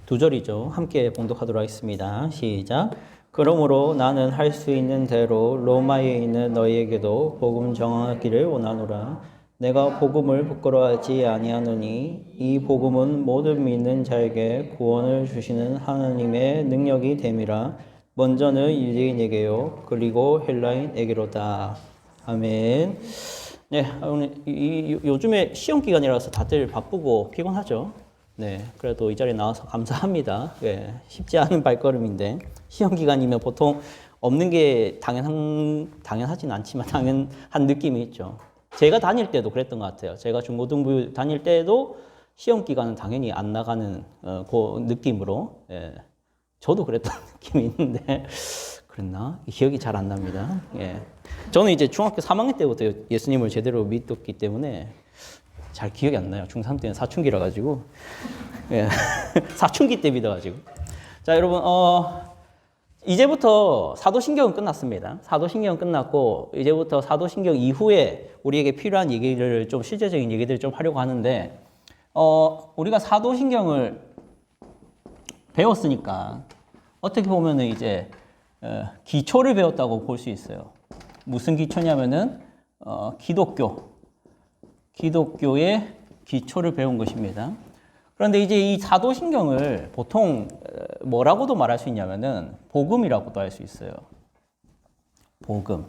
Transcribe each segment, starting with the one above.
두 절이죠. 함께 봉독하도록 하겠습니다. 시작. 그러므로 나는 할 수 있는 대로 로마에 있는 너희에게도 복음 전하기를 원하노라. 내가 복음을 부끄러워하지 아니하노니 이 복음은 모든 믿는 자에게 구원을 주시는 하나님의 능력이 됨이라. 먼저는 유대인에게요 그리고 헬라인에게로다. 아멘. 네, 오늘 요즘에 시험 기간이라서 다들 바쁘고 피곤하죠. 네, 그래도 이 자리에 나와서 감사합니다. 네, 쉽지 않은 발걸음인데 시험 기간이면 보통 없는 게 당연하진 않지만 당연한 느낌이 있죠. 제가 다닐 때도 그랬던 것 같아요. 제가 중고등부 다닐 때도 시험 기간은 당연히 안 나가는 그 느낌으로, 예, 저도 그랬던 느낌이 있는데 그랬나? 기억이 잘 안 납니다. 예. 저는 이제 중학교 3학년 때부터 예수님을 제대로 믿었기 때문에 잘 기억이 안 나요. 중3 때는 사춘기라 가지고. 예. 사춘기 때 믿어가지고. 자, 여러분, 이제부터 사도신경은 끝났습니다. 사도신경은 끝났고, 이제부터 사도신경 이후에 우리에게 필요한 얘기를 좀, 실제적인 얘기들을 좀 하려고 하는데, 우리가 사도신경을 배웠으니까, 어떻게 보면은 이제, 기초를 배웠다고 볼 수 있어요. 무슨 기초냐면은, 기독교의 기초를 배운 것입니다. 그런데 이제 이 사도신경을 보통 뭐라고도 말할 수 있냐면은 복음이라고도 할 수 있어요. 복음.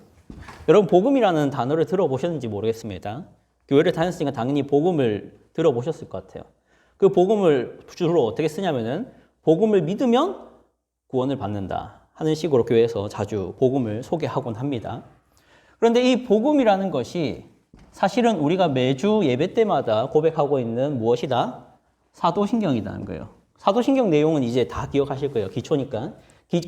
여러분 복음이라는 단어를 들어보셨는지 모르겠습니다. 교회를 다녔으니까 당연히 복음을 들어보셨을 것 같아요. 그 복음을 주로 어떻게 쓰냐면은 복음을 믿으면 구원을 받는다 하는 식으로 교회에서 자주 복음을 소개하곤 합니다. 그런데 이 복음이라는 것이 사실은 우리가 매주 예배 때마다 고백하고 있는 무엇이다? 사도신경이라는 거예요. 사도신경 내용은 이제 다 기억하실 거예요. 기초니까.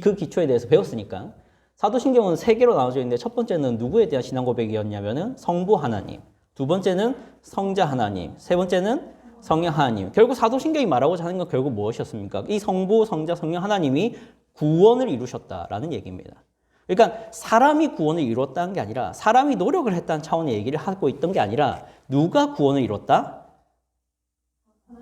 그 기초에 대해서 배웠으니까. 사도신경은 3개로 나눠져 있는데 첫 번째는 누구에 대한 신앙 고백이었냐면은 성부 하나님. 두 번째는 성자 하나님. 세 번째는 성령 하나님. 결국 사도신경이 말하고자 하는 건 결국 무엇이었습니까? 이 성부, 성자, 성령 하나님이 구원을 이루셨다라는 얘기입니다. 그러니까 사람이 구원을 이뤘다는 게 아니라 사람이 노력을 했다는 차원의 얘기를 하고 있던 게 아니라 누가 구원을 이뤘다?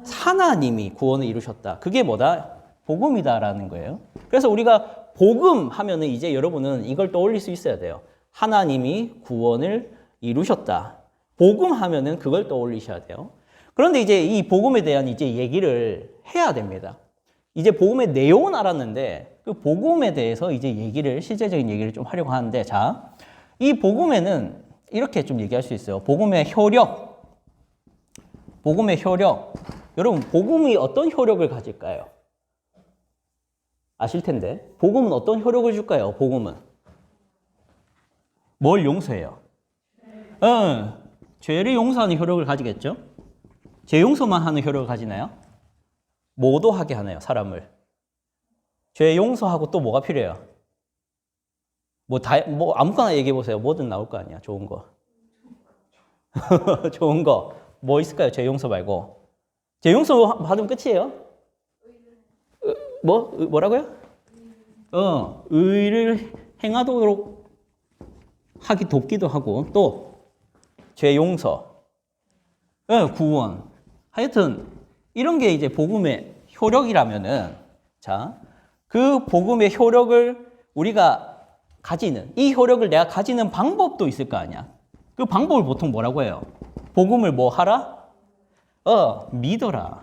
하나님이 구원을 이루셨다. 그게 뭐다? 복음이다라는 거예요. 그래서 우리가 복음 하면은 이제 여러분은 이걸 떠올릴 수 있어야 돼요. 하나님이 구원을 이루셨다. 복음 하면은 그걸 떠올리셔야 돼요. 그런데 이제 이 복음에 대한 이제 얘기를 해야 됩니다. 이제 복음의 내용은 알았는데 그 복음에 대해서 이제 실제적인 얘기를 좀 하려고 하는데, 자, 이 복음에는 이렇게 좀 얘기할 수 있어요. 복음의 효력. 여러분, 복음이 어떤 효력을 가질까요? 아실 텐데. 복음은 어떤 효력을 줄까요? 복음은. 뭘 용서해요? 죄를 용서하는 효력을 가지겠죠? 죄 용서만 하는 효력을 가지나요? 모도하게 하나요, 사람을? 죄 용서하고 또 뭐가 필요해요? 뭐 아무거나 얘기해 보세요. 뭐든 나올 거 아니야, 좋은 거. 좋은 거. 뭐 있을까요? 죄 용서 말고. 죄 용서 받으면 끝이에요? 뭐라고요? 의를 행하도록 돕기도 하고, 또, 죄 용서, 구원. 하여튼, 이런 게 이제 복음의 효력이라면은, 자, 그 복음의 효력을 우리가 이 효력을 내가 가지는 방법도 있을 거 아니야. 그 방법을 보통 뭐라고 해요? 복음을 뭐 하라? 믿어라.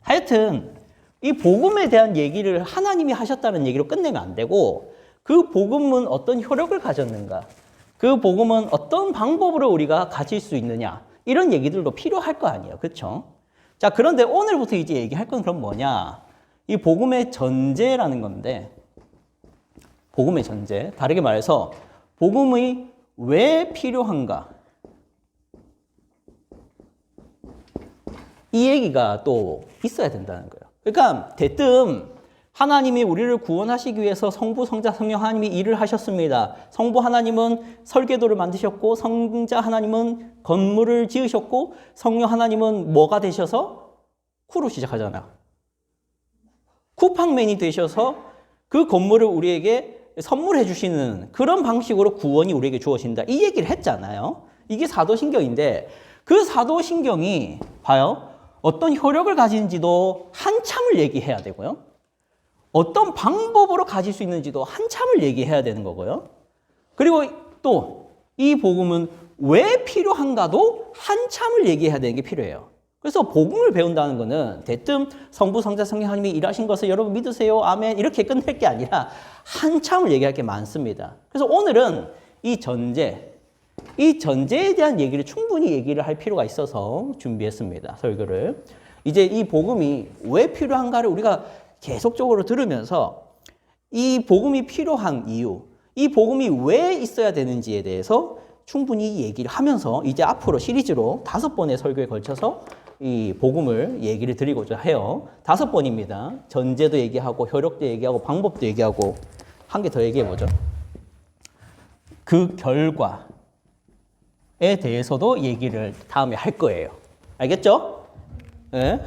하여튼, 이 복음에 대한 얘기를 하나님이 하셨다는 얘기로 끝내면 안 되고, 그 복음은 어떤 효력을 가졌는가? 그 복음은 어떤 방법으로 우리가 가질 수 있느냐? 이런 얘기들도 필요할 거 아니에요. 그렇죠? 자, 그런데 오늘부터 이제 얘기할 건 그럼 뭐냐? 이 복음의 전제라는 건데, 복음의 전제, 다르게 말해서 복음이 왜 필요한가? 이 얘기가 또 있어야 된다는 거예요. 그러니까 대뜸 하나님이 우리를 구원하시기 위해서 성부, 성자, 성령 하나님이 일을 하셨습니다. 성부 하나님은 설계도를 만드셨고, 성자 하나님은 건물을 지으셨고, 성령 하나님은 뭐가 되셔서? 쿠로 시작하잖아요. 쿠팡맨이 되셔서 그 건물을 우리에게 선물해 주시는 그런 방식으로 구원이 우리에게 주어진다. 이 얘기를 했잖아요. 이게 사도신경인데, 그 사도신경이 봐요. 어떤 효력을 가지는지도 한참을 얘기해야 되고요. 어떤 방법으로 가질 수 있는지도 한참을 얘기해야 되는 거고요. 그리고 또 이 복음은 왜 필요한가도 한참을 얘기해야 되는 게 필요해요. 그래서 복음을 배운다는 거는 대뜸 성부, 성자, 성령 하나님이 일하신 것을 여러분 믿으세요. 아멘. 이렇게 끝낼 게 아니라 한참을 얘기할 게 많습니다. 그래서 오늘은 이 전제에 대한 얘기를 충분히 얘기를 할 필요가 있어서 준비했습니다. 설교를. 이제 이 복음이 왜 필요한가를 우리가 계속적으로 들으면서 이 복음이 필요한 이유, 이 복음이 왜 있어야 되는지에 대해서 충분히 얘기를 하면서 이제 앞으로 시리즈로 5번의 설교에 걸쳐서 이 복음을 얘기를 드리고자 해요. 5번입니다. 전제도 얘기하고 효력도 얘기하고 방법도 얘기하고 한 개 더 얘기해보죠. 그 결과에 대해서도 얘기를 다음에 할 거예요. 알겠죠? 네.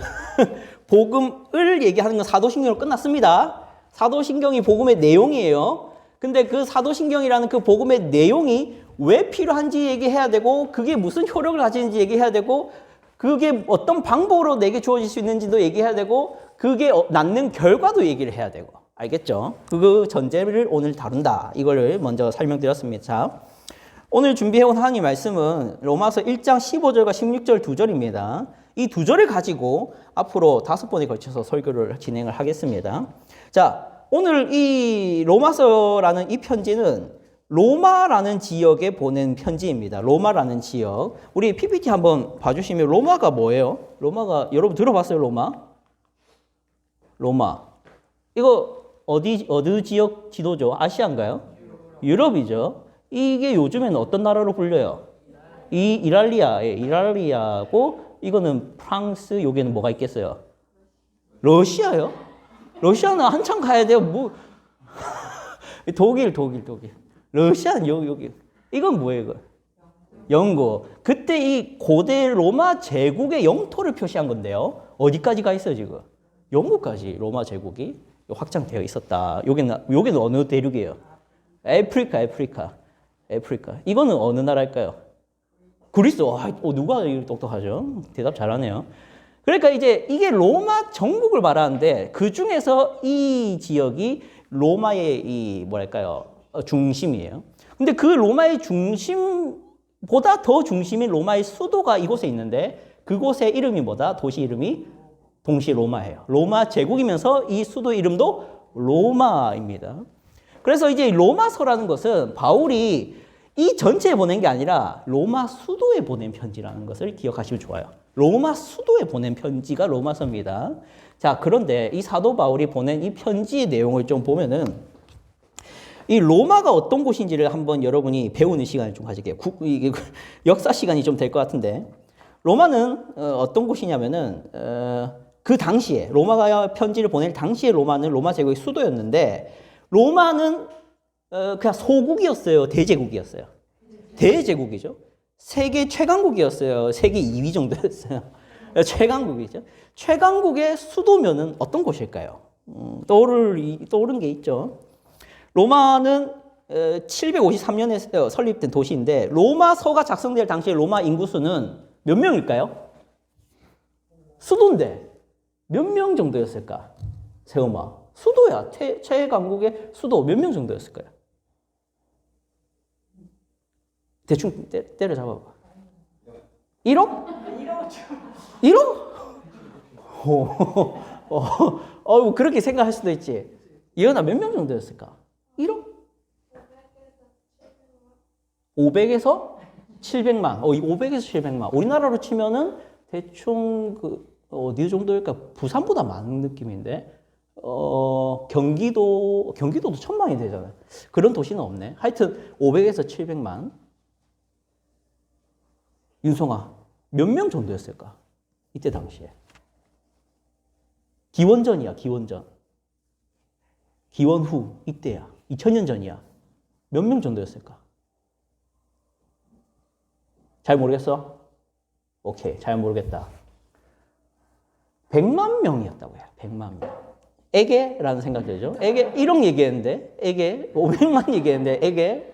복음을 얘기하는 건 사도신경으로 끝났습니다. 사도신경이 복음의 내용이에요. 근데 그 사도신경이라는 그 복음의 내용이 왜 필요한지 얘기해야 되고 그게 무슨 효력을 가지는지 얘기해야 되고 그게 어떤 방법으로 내게 주어질 수 있는지도 얘기해야 되고 그게 낳는 결과도 얘기를 해야 되고 알겠죠? 그 전제를 오늘 다룬다. 이걸 먼저 설명드렸습니다. 자, 오늘 준비해온 하나님 말씀은 로마서 1장 15절과 16절 2절입니다. 이 2절을 가지고 앞으로 5번에 걸쳐서 설교를 진행을 하겠습니다. 자, 오늘 이 로마서라는 이 편지는 로마라는 지역에 보낸 편지입니다. 로마라는 지역. 우리 PPT 한번 봐주시면 로마가 뭐예요? 로마가 여러분 들어봤어요? 로마. 이거 어디 지역 지도죠? 아시아인가요? 유럽이죠. 이게 요즘에는 어떤 나라로 불려요? 이랄리아고 이거는 프랑스, 여기는 뭐가 있겠어요? 러시아요? 러시아는 한참 가야 돼요. 뭐 독일. 러시아는 여기. 이건 뭐예요, 이거? 영국. 그때 이 고대 로마 제국의 영토를 표시한 건데요. 어디까지 가 있어요, 지금? 영국까지 로마 제국이 확장되어 있었다. 여기는 어느 대륙이에요? 아프리카. 이거는 어느 나라일까요? 그리스. 누가 이렇게 똑똑하죠? 대답 잘하네요. 그러니까 이제 이게 로마 전국을 말하는데 그 중에서 이 지역이 로마의 이 뭐랄까요? 중심이에요. 근데 그 로마의 중심보다 더 중심인 로마의 수도가 이곳에 있는데 그곳의 이름이 뭐다? 도시 이름이 동시에 로마예요. 로마 제국이면서 이 수도 이름도 로마입니다. 그래서 이제 로마서라는 것은 바울이 이 전체에 보낸 게 아니라 로마 수도에 보낸 편지라는 것을 기억하시면 좋아요. 로마 수도에 보낸 편지가 로마서입니다. 자, 그런데 이 사도 바울이 보낸 이 편지의 내용을 좀 보면은 이 로마가 어떤 곳인지를 한번 여러분이 배우는 시간을 좀 가질게요. 이게 역사 시간이 좀 될 것 같은데 로마는 어떤 곳이냐면은 그 당시에 로마가 편지를 보낼 당시에 로마는 로마 제국의 수도였는데 로마는 그냥 소국이었어요? 대제국이었어요? 대제국이죠. 세계 최강국이었어요? 세계 2위 정도였어요? 최강국이죠. 최강국의 수도면은 어떤 곳일까요? 떠오른 게 있죠. 로마는 753년에 설립된 도시인데 로마서가 작성될 당시에 로마 인구수는 몇 명일까요? 수도인데 몇 명 정도였을까? 세우마. 수도야. 최강국의 수도 몇 명 정도였을까요? 대충 때려잡아봐. 1억? 1억? 그렇게 생각할 수도 있지. 이현아 몇 명 정도였을까? 1억? 500에서 700만. 500에서 700만. 우리나라로 치면은 대충 어디 정도일까? 부산보다 많은 느낌인데. 경기도도 1000만이 되잖아요. 그런 도시는 없네. 하여튼 500에서 700만. 윤성아, 몇 명 정도였을까? 이때 당시에. 기원전이야, 기원전. 기원 후, 이때야. 2000년 전이야. 몇 명 정도였을까? 잘 모르겠어? 오케이, 잘 모르겠다. 100만 명이었다고 해요. 100만 명. 에게라는 생각 들죠? 에게 1억 얘기했는데, 에게 500만 얘기했는데, 에게.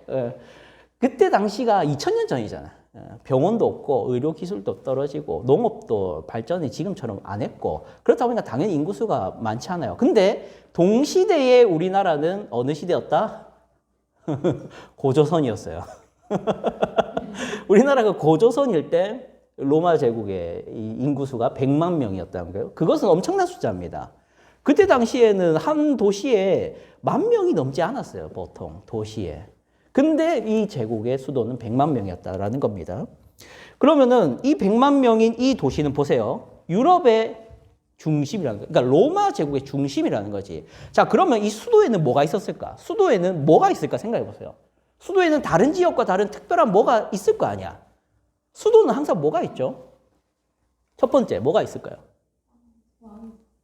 그때 당시가 2000년 전이잖아. 병원도 없고 의료기술도 떨어지고 농업도 발전이 지금처럼 안 했고 그렇다 보니까 당연히 인구수가 많지 않아요. 근데 동시대에 우리나라는 어느 시대였다? 고조선이었어요. 우리나라가 고조선일 때 로마 제국의 인구수가 100만 명이었다는 거예요. 그것은 엄청난 숫자입니다. 그때 당시에는 한 도시에 10,000명이 넘지 않았어요. 보통 도시에. 근데 이 제국의 수도는 100만 명이었다라는 겁니다. 그러면은 이 100만 명인 이 도시는 보세요. 유럽의 중심이라는 거예요. 그러니까 로마 제국의 중심이라는 거지. 자, 그러면 이 수도에는 뭐가 있었을까? 수도에는 뭐가 있을까? 생각해 보세요. 수도에는 다른 지역과 다른 특별한 뭐가 있을 거 아니야. 수도는 항상 뭐가 있죠? 첫 번째, 뭐가 있을까요?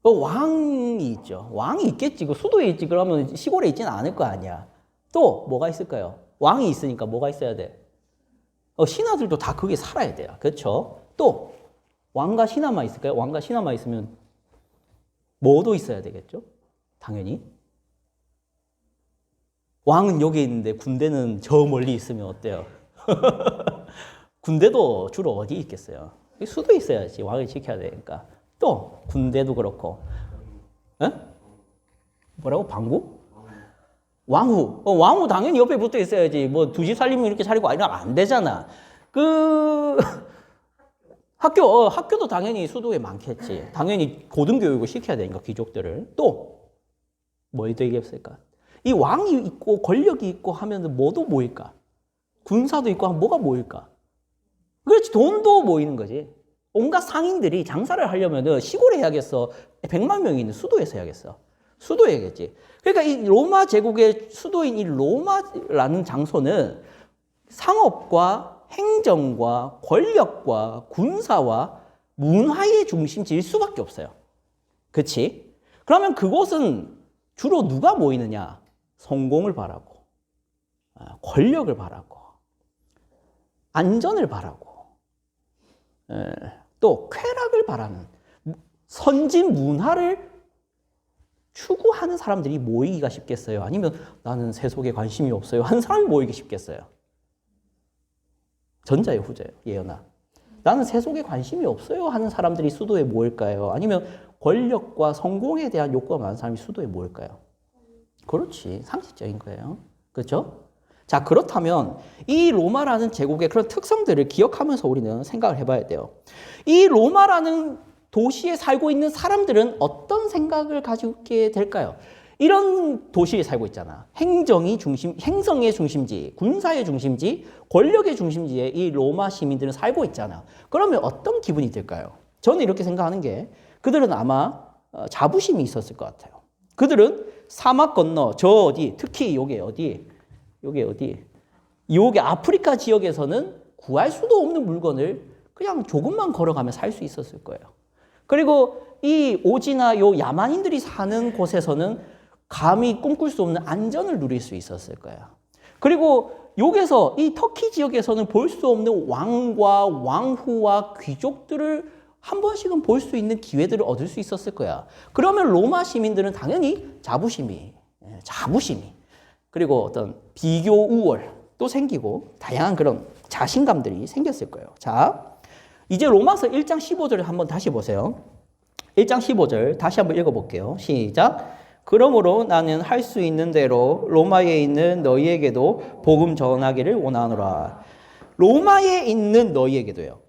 왕이 있죠. 왕이 있겠지. 수도에 있지. 그러면 시골에 있지는 않을 거 아니야. 또 뭐가 있을까요? 왕이 있으니까 뭐가 있어야 돼? 신하들도 다 거기에 살아야 돼요. 그렇죠? 또 왕과 신하만 있을까요? 왕과 신하만 있으면 뭐도 있어야 되겠죠? 당연히. 왕은 여기 있는데 군대는 저 멀리 있으면 어때요? 군대도 주로 어디 있겠어요? 수도에 있어야지. 왕을 지켜야 되니까. 또 군대도 그렇고. 에? 뭐라고? 방구? 왕후. 왕후 당연히 옆에 붙어 있어야지. 뭐 두 집 살림을 이렇게 차리고 이러면 안 되잖아. 학교도 당연히 수도에 많겠지. 당연히 고등교육을 시켜야 되니까 귀족들을. 또 뭐 되겠을까? 이 왕이 있고 권력이 있고 하면 뭐도 모일까? 군사도 있고 하면 뭐가 모일까? 그렇지, 돈도 모이는 거지. 온갖 상인들이 장사를 하려면 시골에 해야겠어. 100만 명이 있는 수도에서 해야겠어. 수도에 해야겠지. 그러니까 이 로마 제국의 수도인 이 로마라는 장소는 상업과 행정과 권력과 군사와 문화의 중심지일 수밖에 없어요. 그렇지? 그러면 그곳은 주로 누가 모이느냐? 성공을 바라고, 권력을 바라고, 안전을 바라고, 또 쾌락을 바라는 선진 문화를 추구하는 사람들이 모이기가 쉽겠어요? 아니면 나는 세속에 관심이 없어요 하는 사람이 모이기 쉽겠어요? 전자예요, 후자예요? 예언아. 나는 세속에 관심이 없어요 하는 사람들이 수도에 모일까요? 아니면 권력과 성공에 대한 욕구가 많은 사람이 수도에 모일까요? 그렇지. 상식적인 거예요. 그렇죠? 자, 그렇다면 이 로마라는 제국의 그런 특성들을 기억하면서 우리는 생각을 해봐야 돼요. 이 로마라는 도시에 살고 있는 사람들은 어떤 생각을 가지게 될까요? 이런 도시에 살고 있잖아. 행정의 중심지, 군사의 중심지, 권력의 중심지에 이 로마 시민들은 살고 있잖아. 그러면 어떤 기분이 들까요? 저는 이렇게 생각하는 게 그들은 아마 자부심이 있었을 것 같아요. 그들은 사막 건너 저 어디, 특히 요게 어디, 요게 아프리카 지역에서는 구할 수도 없는 물건을 그냥 조금만 걸어가면 살 수 있었을 거예요. 그리고 이 오지나 요 야만인들이 사는 곳에서는 감히 꿈꿀 수 없는 안전을 누릴 수 있었을 거예요. 그리고 여기서 이 터키 지역에서는 볼 수 없는 왕과 왕후와 귀족들을 한 번씩은 볼 수 있는 기회들을 얻을 수 있었을 거야. 그러면 로마 시민들은 당연히 자부심이 그리고 어떤 비교 우월도 생기고 다양한 그런 자신감들이 생겼을 거예요. 자, 이제 로마서 1장 15절을 한번 다시 보세요. 1장 15절 다시 한번 읽어볼게요. 시작. 그러므로 나는 할 수 있는 대로 로마에 있는 너희에게도 복음 전하기를 원하노라. 로마에 있는 너희에게도요.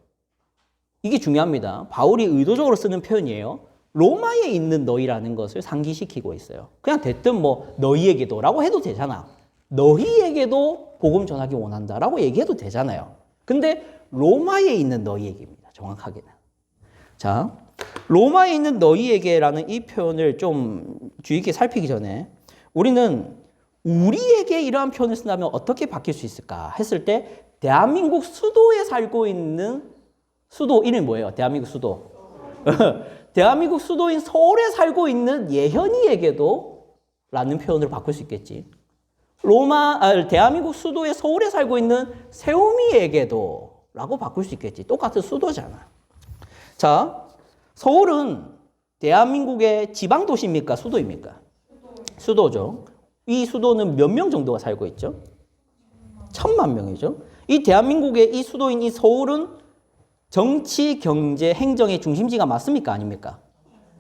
이게 중요합니다. 바울이 의도적으로 쓰는 표현이에요. 로마에 있는 너희라는 것을 상기시키고 있어요. 그냥 대뜸 뭐 너희에게도라고 해도 되잖아. 너희에게도 복음 전하기 원한다라고 얘기해도 되잖아요. 근데 로마에 있는 너희에게입니다. 정확하게는. 자, 로마에 있는 너희에게라는 이 표현을 좀 주의 깊게 살피기 전에 우리는 우리에게 이러한 표현을 쓴다면 어떻게 바뀔 수 있을까 했을 때 대한민국 수도에 살고 있는 수도 이름이 뭐예요? 대한민국 수도. 대한민국 수도인 서울에 살고 있는 예현이에게도 라는 표현으로 바꿀 수 있겠지. 대한민국 수도의 서울에 살고 있는 세우미에게도 라고 바꿀 수 있겠지. 똑같은 수도잖아. 자, 서울은 대한민국의 지방도시입니까? 수도입니까? 수도죠. 이 수도는 몇 명 정도가 살고 있죠? 1,000만 명이죠. 이 대한민국의 이 수도인 이 서울은 정치, 경제, 행정의 중심지가 맞습니까? 아닙니까?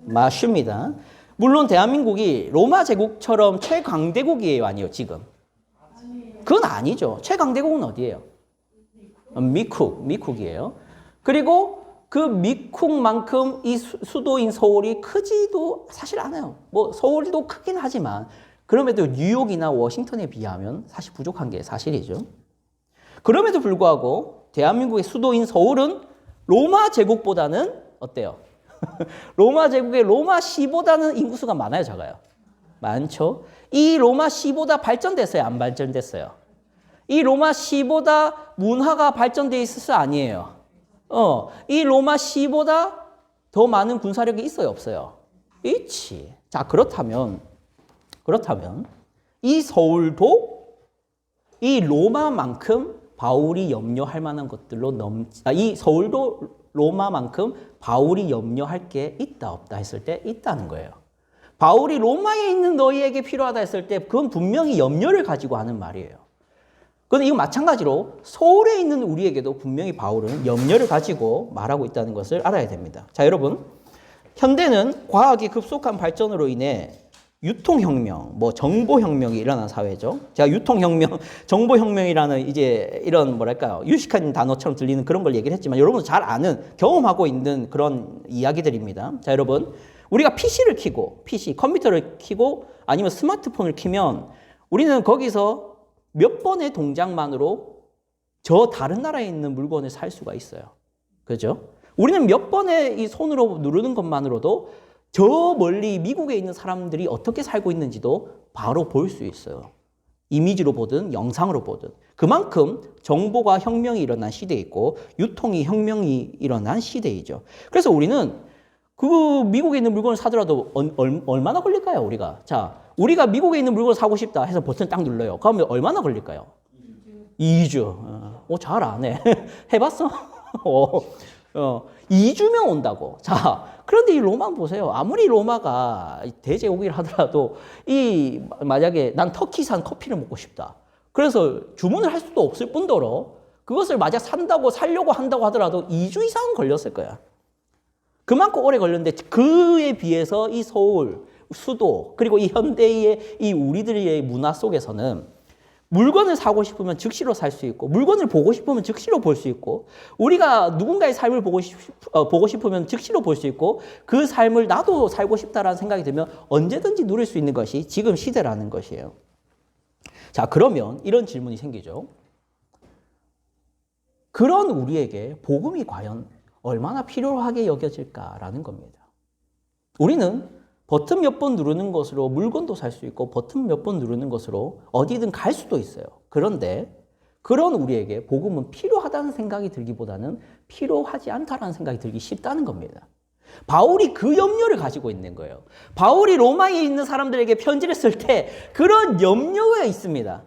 맞습니다. 물론 대한민국이 로마 제국처럼 최강대국이에요, 아니요, 지금? 그건 아니죠. 최강대국은 어디예요? 미국이에요. 그리고 그 미국만큼 이 수도인 서울이 크지도 사실 않아요. 뭐 서울도 크긴 하지만 그럼에도 뉴욕이나 워싱턴에 비하면 사실 부족한 게 사실이죠. 그럼에도 불구하고 대한민국의 수도인 서울은 로마 제국보다는 어때요? 로마 제국의 로마시보다는 인구수가 많아요, 작아요? 많죠. 이 로마시보다 발전됐어요, 안 발전됐어요? 이 로마시보다 문화가 발전돼 있었어요, 아니에요? 이 로마시보다 더 많은 군사력이 있어요, 없어요? 있지. 자, 그렇다면 이 서울도 이 로마만큼 바울이 염려할 만한 것들로 이 서울도 로마만큼 바울이 염려할 게 있다 없다 했을 때 있다는 거예요. 바울이 로마에 있는 너희에게 필요하다 했을 때 그건 분명히 염려를 가지고 하는 말이에요. 그런데 이거 마찬가지로 서울에 있는 우리에게도 분명히 바울은 염려를 가지고 말하고 있다는 것을 알아야 됩니다. 자, 여러분, 현대는 과학의 급속한 발전으로 인해 유통혁명, 뭐 정보혁명이 일어난 사회죠. 제가 유통혁명, 정보혁명이라는 이제 이런 뭐랄까요, 유식한 단어처럼 들리는 그런 걸 얘기를 했지만 여러분도 잘 아는, 경험하고 있는 그런 이야기들입니다. 자, 여러분, 우리가 PC를 켜고, 컴퓨터를 켜고 아니면 스마트폰을 켜면 우리는 거기서 몇 번의 동작만으로 저 다른 나라에 있는 물건을 살 수가 있어요. 그죠? 우리는 몇 번의 이 손으로 누르는 것만으로도 저 멀리 미국에 있는 사람들이 어떻게 살고 있는지도 바로 볼 수 있어요. 이미지로 보든 영상으로 보든. 그만큼 정보가 혁명이 일어난 시대에 있고 유통이 혁명이 일어난 시대이죠. 그래서 우리는 그 미국에 있는 물건을 사더라도 얼마나 걸릴까요, 우리가? 자, 우리가 미국에 있는 물건을 사고 싶다 해서 버튼 딱 눌러요. 그러면 얼마나 걸릴까요? 2주. 잘 안 해. 해봤어? 2주면 온다고. 자, 그런데 이 로마 보세요. 아무리 로마가 대제국이라 하더라도 만약에 난 터키산 커피를 먹고 싶다. 그래서 주문을 할 수도 없을 뿐더러 그것을 만약 살려고 한다고 하더라도 2주 이상은 걸렸을 거야. 그만큼 오래 걸렸는데 그에 비해서 이 서울, 수도, 그리고 이 현대의 이 우리들의 문화 속에서는 물건을 사고 싶으면 즉시로 살 수 있고 물건을 보고 싶으면 즉시로 볼 수 있고 우리가 누군가의 삶을 보고 싶으면 즉시로 볼 수 있고 그 삶을 나도 살고 싶다라는 생각이 들면 언제든지 누릴 수 있는 것이 지금 시대라는 것이에요. 자, 그러면 이런 질문이 생기죠. 그런 우리에게 복음이 과연 얼마나 필요하게 여겨질까라는 겁니다. 우리는 버튼 몇 번 누르는 것으로 물건도 살 수 있고 버튼 몇 번 누르는 것으로 어디든 갈 수도 있어요. 그런데 그런 우리에게 복음은 필요하다는 생각이 들기보다는 필요하지 않다라는 생각이 들기 쉽다는 겁니다. 바울이 그 염려를 가지고 있는 거예요. 바울이 로마에 있는 사람들에게 편지를 쓸 때 그런 염려가 있습니다.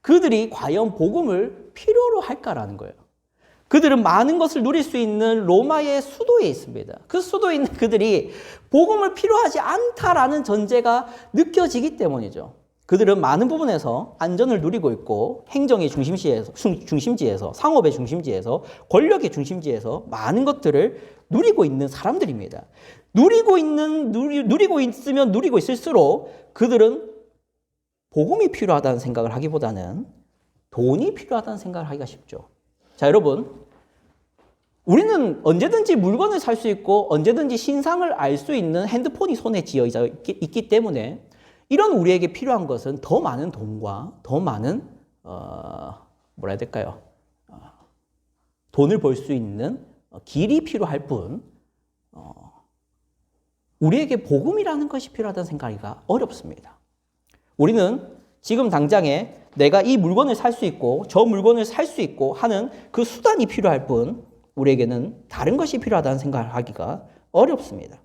그들이 과연 복음을 필요로 할까라는 거예요. 그들은 많은 것을 누릴 수 있는 로마의 수도에 있습니다. 그 수도에 있는 그들이 복음을 필요하지 않다라는 전제가 느껴지기 때문이죠. 그들은 많은 부분에서 안전을 누리고 있고 행정의 중심지에서 상업의 중심지에서 권력의 중심지에서 많은 것들을 누리고 있는 사람들입니다. 누리고 있으면 누리고 있을수록 그들은 복음이 필요하다는 생각을 하기보다는 돈이 필요하다는 생각을 하기가 쉽죠. 자, 여러분, 우리는 언제든지 물건을 살 수 있고 언제든지 신상을 알 수 있는 핸드폰이 손에 쥐어 있기 때문에 이런 우리에게 필요한 것은 더 많은 돈과 더 많은 뭐라 해야 될까요? 돈을 벌 수 있는 길이 필요할 뿐 우리에게 복음이라는 것이 필요하다는 생각하기가 어렵습니다. 우리는 지금 당장에 내가 이 물건을 살 수 있고 저 물건을 살 수 있고 하는 그 수단이 필요할 뿐 우리에게는 다른 것이 필요하다는 생각을 하기가 어렵습니다.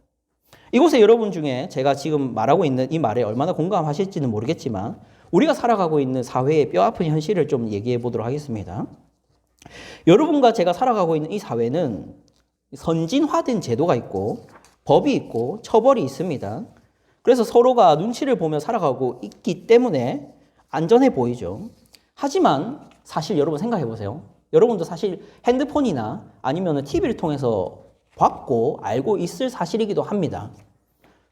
이곳에 여러분 중에 제가 지금 말하고 있는 이 말에 얼마나 공감하실지는 모르겠지만 우리가 살아가고 있는 사회의 뼈아픈 현실을 좀 얘기해 보도록 하겠습니다. 여러분과 제가 살아가고 있는 이 사회는 선진화된 제도가 있고 법이 있고 처벌이 있습니다. 그래서 서로가 눈치를 보며 살아가고 있기 때문에 안전해 보이죠. 하지만 사실 여러분 생각해 보세요. 여러분도 사실 핸드폰이나 아니면 TV를 통해서 봤고 알고 있을 사실이기도 합니다.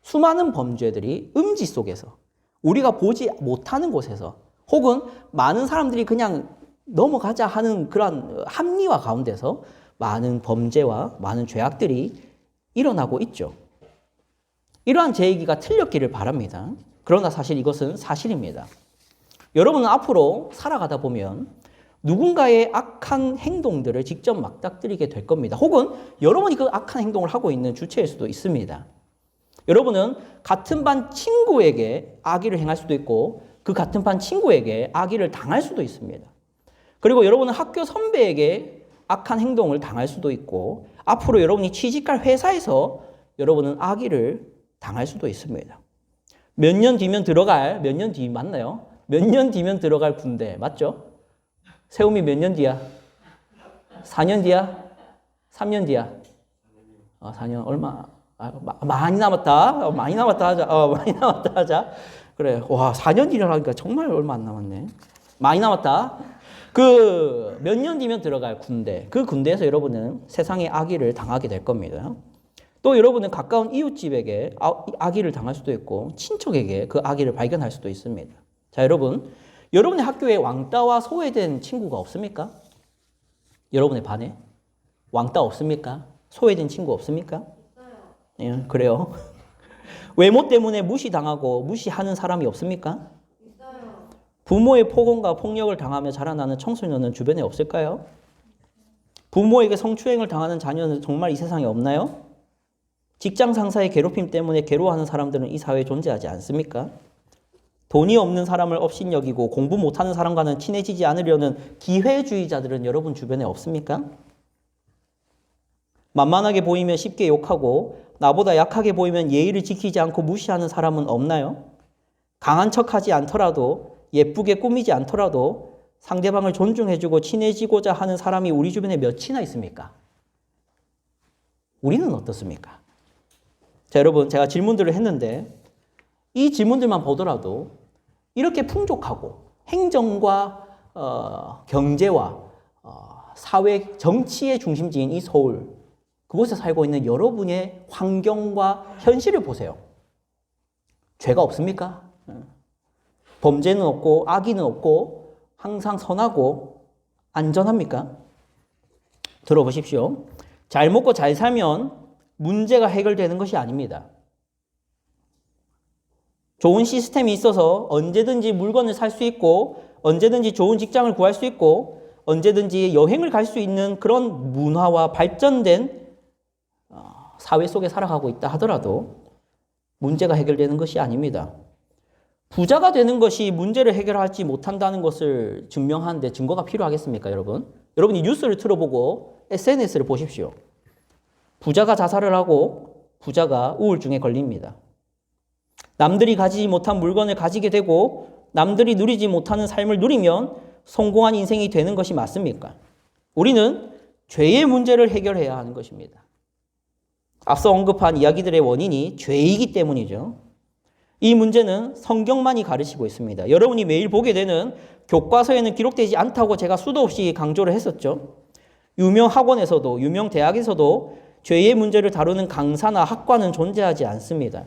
수많은 범죄들이 음지 속에서 우리가 보지 못하는 곳에서 혹은 많은 사람들이 그냥 넘어가자 하는 그런 합리화 가운데서 많은 범죄와 많은 죄악들이 일어나고 있죠. 이러한 제 얘기가 틀렸기를 바랍니다. 그러나 사실 이것은 사실입니다. 여러분은 앞으로 살아가다 보면 누군가의 악한 행동들을 직접 맞닥뜨리게 될 겁니다. 혹은 여러분이 그 악한 행동을 하고 있는 주체일 수도 있습니다. 여러분은 같은 반 친구에게 악의를 행할 수도 있고 그 같은 반 친구에게 악의를 당할 수도 있습니다. 그리고 여러분은 학교 선배에게 악한 행동을 당할 수도 있고 앞으로 여러분이 취직할 회사에서 여러분은 악의를 당할 수도 있습니다. 몇 년 뒤면 들어갈, 몇 년 뒤 맞나요? 몇 년 뒤면 들어갈 군대 맞죠? 세움이 몇 년 뒤야? 4년 뒤야? 3년 뒤야? 4년 얼마? 많이 남았다. 많이 남았다 하자. 많이 남았다 하자. 그래. 와, 4년 뒤라니까 정말 얼마 안 남았네. 많이 남았다. 그 몇 년 뒤면 들어갈 군대. 그 군대에서 여러분은 세상의 악의를 당하게 될 겁니다. 또 여러분은 가까운 이웃집에게 악의를 당할 수도 있고 친척에게 그 악의를 발견할 수도 있습니다. 자, 여러분의 학교에 왕따와 소외된 친구가 없습니까? 여러분의 반에 왕따 없습니까? 소외된 친구 없습니까? 예, 그래요. 외모 때문에 무시당하고 무시하는 사람이 없습니까? 있어요. 부모의 폭언과 폭력을 당하며 자라나는 청소년은 주변에 없을까요? 부모에게 성추행을 당하는 자녀는 정말 이 세상에 없나요? 직장 상사의 괴롭힘 때문에 괴로워하는 사람들은 이 사회에 존재하지 않습니까? 돈이 없는 사람을 업신여기고 공부 못하는 사람과는 친해지지 않으려는 기회주의자들은 여러분 주변에 없습니까? 만만하게 보이면 쉽게 욕하고 나보다 약하게 보이면 예의를 지키지 않고 무시하는 사람은 없나요? 강한 척하지 않더라도 예쁘게 꾸미지 않더라도 상대방을 존중해주고 친해지고자 하는 사람이 우리 주변에 몇이나 있습니까? 우리는 어떻습니까? 자, 여러분 제가 질문들을 했는데 이 질문들만 보더라도 이렇게 풍족하고 행정과 경제와 사회 정치의 중심지인 이 서울 그곳에 살고 있는 여러분의 환경과 현실을 보세요. 죄가 없습니까? 범죄는 없고 악의는 없고 항상 선하고 안전합니까? 들어보십시오. 잘 먹고 잘 살면 문제가 해결되는 것이 아닙니다. 좋은 시스템이 있어서 언제든지 물건을 살 수 있고 언제든지 좋은 직장을 구할 수 있고 언제든지 여행을 갈 수 있는 그런 문화와 발전된 사회 속에 살아가고 있다 하더라도 문제가 해결되는 것이 아닙니다. 부자가 되는 것이 문제를 해결하지 못한다는 것을 증명하는데 증거가 필요하겠습니까, 여러분? 여러분이 뉴스를 틀어보고 SNS를 보십시오. 부자가 자살을 하고 부자가 우울증에 걸립니다. 남들이 가지지 못한 물건을 가지게 되고 남들이 누리지 못하는 삶을 누리면 성공한 인생이 되는 것이 맞습니까? 우리는 죄의 문제를 해결해야 하는 것입니다. 앞서 언급한 이야기들의 원인이 죄이기 때문이죠. 이 문제는 성경만이 가르치고 있습니다. 여러분이 매일 보게 되는 교과서에는 기록되지 않다고 제가 수도 없이 강조를 했었죠. 유명 학원에서도 유명 대학에서도 죄의 문제를 다루는 강사나 학과는 존재하지 않습니다.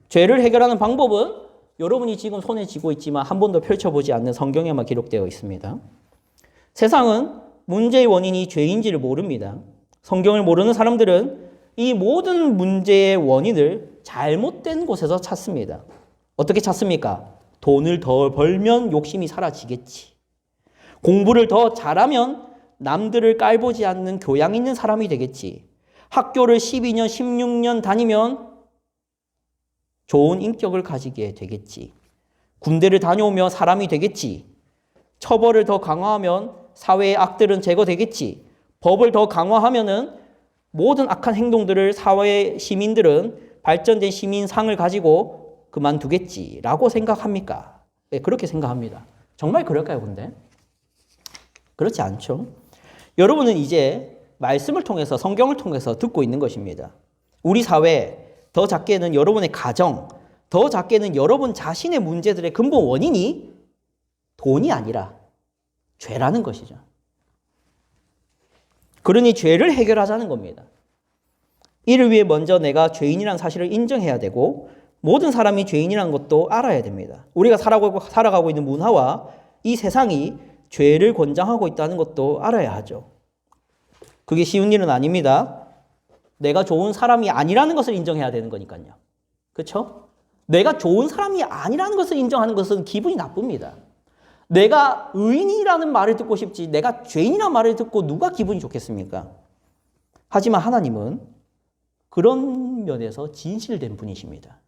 죄를 해결하는 방법은 여러분이 지금 손에 쥐고 있지만 한 번도 펼쳐보지 않는 성경에만 기록되어 있습니다. 세상은 문제의 원인이 죄인지를 모릅니다. 성경을 모르는 사람들은 이 모든 문제의 원인을 잘못된 곳에서 찾습니다. 어떻게 찾습니까? 돈을 더 벌면 욕심이 사라지겠지. 공부를 더 잘하면 남들을 깔보지 않는 교양 있는 사람이 되겠지. 학교를 12년, 16년 다니면 좋은 인격을 가지게 되겠지. 군대를 다녀오면 사람이 되겠지. 처벌을 더 강화하면 사회의 악들은 제거되겠지. 법을 더 강화하면은 모든 악한 행동들을 사회의 시민들은 발전된 시민상을 가지고 그만두겠지라고 생각합니까? 네, 그렇게 생각합니다. 정말 그럴까요, 근데? 그렇지 않죠. 여러분은 이제 말씀을 통해서 성경을 통해서 듣고 있는 것입니다. 우리 사회, 더 작게는 여러분의 가정, 더 작게는 여러분 자신의 문제들의 근본 원인이 돈이 아니라 죄라는 것이죠. 그러니 죄를 해결하자는 겁니다. 이를 위해 먼저 내가 죄인이라는 사실을 인정해야 되고 모든 사람이 죄인이라는 것도 알아야 됩니다. 우리가 살아가고 있는 문화와 이 세상이 죄를 권장하고 있다는 것도 알아야 하죠. 그게 쉬운 일은 아닙니다. 내가 좋은 사람이 아니라는 것을 인정해야 되는 거니까요. 그렇죠? 내가 좋은 사람이 아니라는 것을 인정하는 것은 기분이 나쁩니다. 내가 의인이라는 말을 듣고 싶지 내가 죄인이라는 말을 듣고 누가 기분이 좋겠습니까? 하지만 하나님은 그런 면에서 진실된 분이십니다.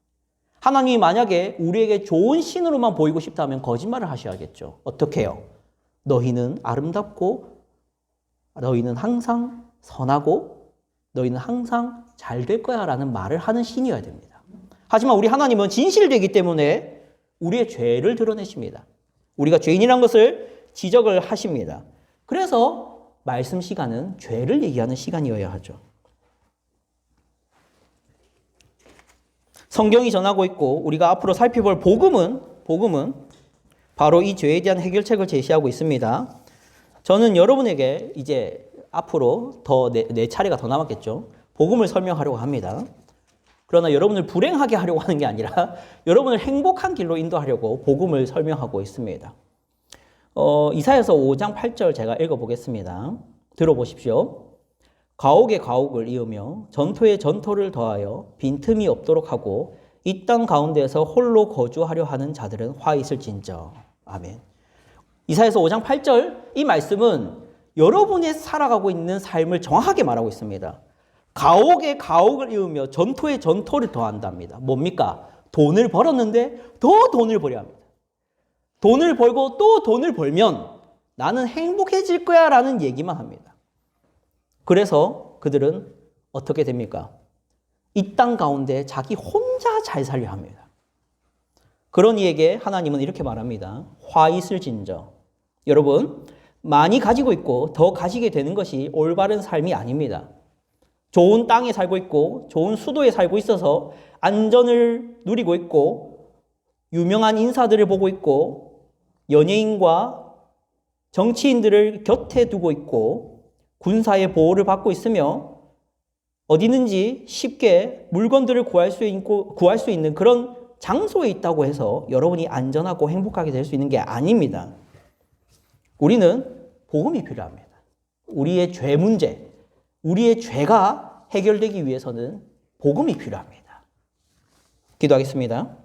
하나님이 만약에 우리에게 좋은 신으로만 보이고 싶다면 거짓말을 하셔야겠죠. 어떻게 해요? 너희는 아름답고 너희는 항상 선하고 너희는 항상 잘 될 거야 라는 말을 하는 신이어야 됩니다. 하지만 우리 하나님은 진실되기 때문에 우리의 죄를 드러내십니다. 우리가 죄인이란 것을 지적을 하십니다. 그래서 말씀 시간은 죄를 얘기하는 시간이어야 하죠. 성경이 전하고 있고 우리가 앞으로 살펴볼 복음은 바로 이 죄에 대한 해결책을 제시하고 있습니다. 저는 여러분에게 이제 앞으로 더 네 차례가 더 남았겠죠. 복음을 설명하려고 합니다. 그러나 여러분을 불행하게 하려고 하는 게 아니라 여러분을 행복한 길로 인도하려고 복음을 설명하고 있습니다. 이사야서 5장 8절 제가 읽어보겠습니다. 들어보십시오. 가옥에 가옥을 이으며 전토에 전토를 더하여 빈틈이 없도록 하고 이 땅 가운데에서 홀로 거주하려 하는 자들은 화 있을진저. 아멘. 이사야서 5장 8절 이 말씀은 여러분이 살아가고 있는 삶을 정확하게 말하고 있습니다. 가옥에 가옥을 이으며 전토에 전토를 더한답니다. 뭡니까? 돈을 벌었는데 더 돈을 벌여야 합니다. 돈을 벌고 또 돈을 벌면 나는 행복해질 거야 라는 얘기만 합니다. 그래서 그들은 어떻게 됩니까? 이 땅 가운데 자기 혼자 잘 살려 합니다. 그런 이에게 하나님은 이렇게 말합니다. 화 있을진저. 여러분, 많이 가지고 있고 더 가지게 되는 것이 올바른 삶이 아닙니다. 좋은 땅에 살고 있고 좋은 수도에 살고 있어서 안전을 누리고 있고 유명한 인사들을 보고 있고 연예인과 정치인들을 곁에 두고 있고 군사의 보호를 받고 있으며 어디든지 쉽게 물건들을 구할 수 있는 그런 장소에 있다고 해서 여러분이 안전하고 행복하게 될 수 있는 게 아닙니다. 우리는 복음이 필요합니다. 우리의 죄 문제, 우리의 죄가 해결되기 위해서는 복음이 필요합니다. 기도하겠습니다.